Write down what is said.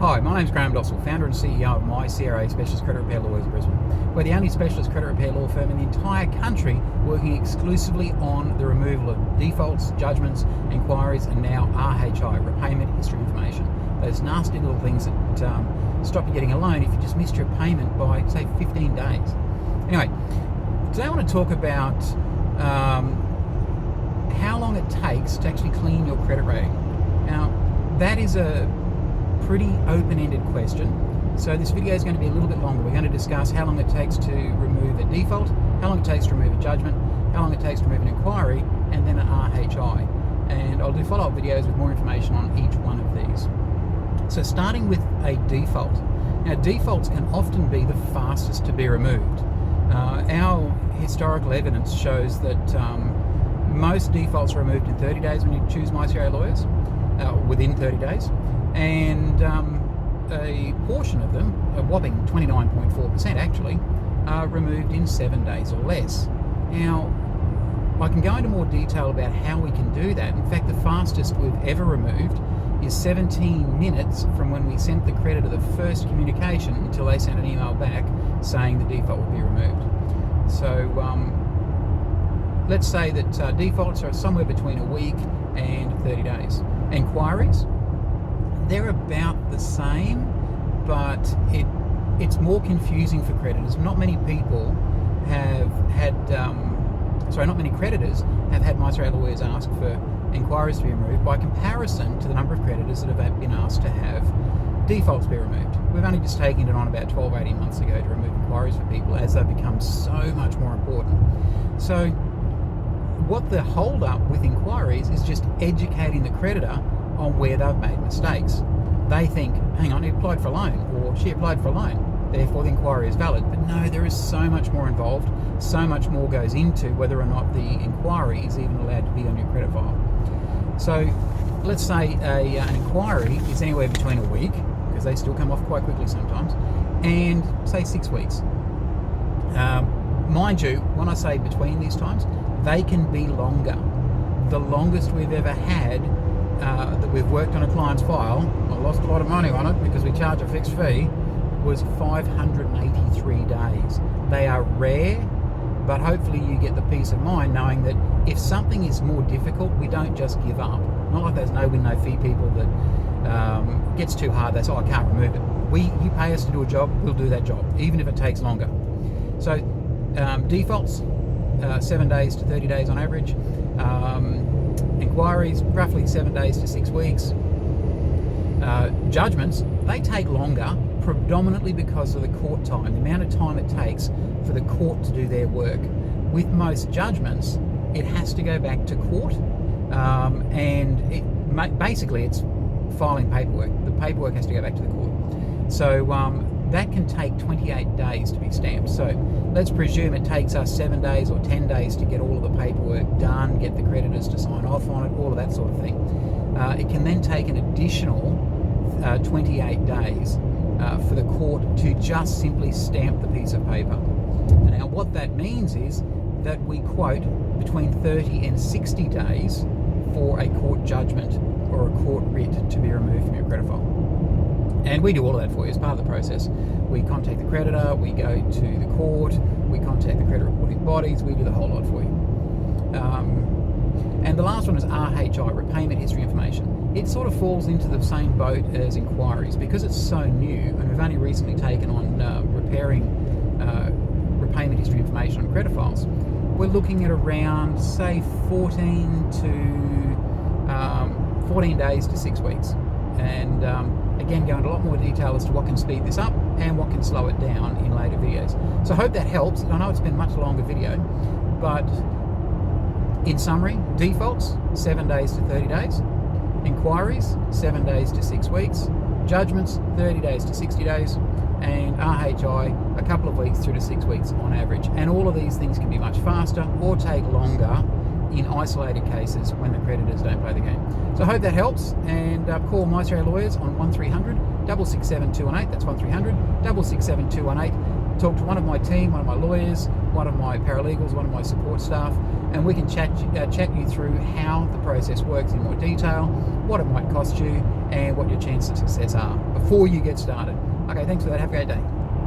Hi, my name's Graham Dossel, founder and CEO of MyCRA Specialist Credit Repair Lawyers Brisbane. We're the only specialist credit repair law firm in the entire country working exclusively on the removal of defaults, judgments, inquiries, and now RHI, repayment history information. Those nasty little things that stop you getting a loan if you just missed your payment by, say, 15 days. Anyway, today I want to talk about how long it takes to actually clean your credit rating. Now, that is a pretty open-ended question. So this video is going to be a little bit longer. We're going to discuss how long it takes to remove a default, how long it takes to remove a judgment, how long it takes to remove an inquiry, and then an RHI. And I'll do follow-up videos with more information on each one of these. So starting with a default. Now, defaults can often be the fastest to be removed. Our historical evidence shows that most defaults are removed in 30 days when you choose MyCRA Lawyers, within 30 days. And a portion of them, a whopping 29.4% actually, are removed in 7 days or less. Now, I can go into more detail about how we can do that. In fact, the fastest we've ever removed is 17 minutes from when we sent the creditor the first communication until they sent an email back saying the default will be removed. So let's say that defaults are somewhere between a week and 30 days. Inquiries, they're about the same, but it's more confusing for creditors. Not many people have had, not many creditors have had MyCRA Lawyers ask for inquiries to be removed by comparison to the number of creditors that have been asked to have defaults be removed. We've only just taken it on about 12, 18 months ago to remove inquiries for people as they've become so much more important. So what the hold up with inquiries is just educating the creditor on where they've made mistakes. They think, hang on, he applied for a loan, or she applied for a loan, therefore the inquiry is valid. But no, there is so much more involved, so much more goes into whether or not the inquiry is even allowed to be on your credit file. So let's say an inquiry is anywhere between a week, because they still come off quite quickly sometimes, and say 6 weeks. Mind you, when I say between these times, they can be longer. The longest we've ever had that we've worked on a client's file, I lost a lot of money on it because we charge a fixed fee, was 583 days. They are rare, but hopefully you get the peace of mind knowing that if something is more difficult, we don't just give up. Not like those no-win, no-fee people that gets too hard, they say, oh, I can't remove it. You pay us to do a job, we'll do that job, even if it takes longer. So defaults, 7 days to 30 days on average. Inquiries, roughly 7 days to 6 weeks. Judgments, they take longer, predominantly because of the court time, the amount of time it takes for the court to do their work. With most judgments, it has to go back to court, and basically it's filing paperwork. The paperwork has to go back to the court. So that can take 28 days to be stamped. So let's presume it takes us 7 days or 10 days to get all of the paperwork done, get the creditors to sign off on it, all of that sort of thing. It can then take an additional 28 days for the court to just simply stamp the piece of paper. Now what that means is that we quote between 30 and 60 days for a court judgment or a court writ to be removed from your credit file. And we do all of that for you as part of the process. We contact the creditor, we go to the court, we contact the credit reporting bodies, we do the whole lot for you. And the last one is RHI, repayment history information. It sort of falls into the same boat as inquiries because it's so new, and we've only recently taken on repairing repayment history information on credit files. We're looking at around, say, 14 days to 6 weeks. And again, go into a lot more detail as to what can speed this up and what can slow it down in later videos. So I hope that helps. I know it's been a much longer video, but in summary, defaults, 7 days to 30 days. Inquiries, 7 days to 6 weeks. Judgments, 30 days to 60 days. And RHI, a couple of weeks through to 6 weeks on average. And all of these things can be much faster or take longer in isolated cases when the creditors don't play the game. So I hope that helps, and call MyCRA Lawyers on 1300 667 218. That's 1300 667 218. Talk to one of my team, one of my lawyers, one of my paralegals, one of my support staff, and we can chat you through how the process works in more detail, what it might cost you, and what your chances of success are before you get started. Okay, thanks for that. Have a great day.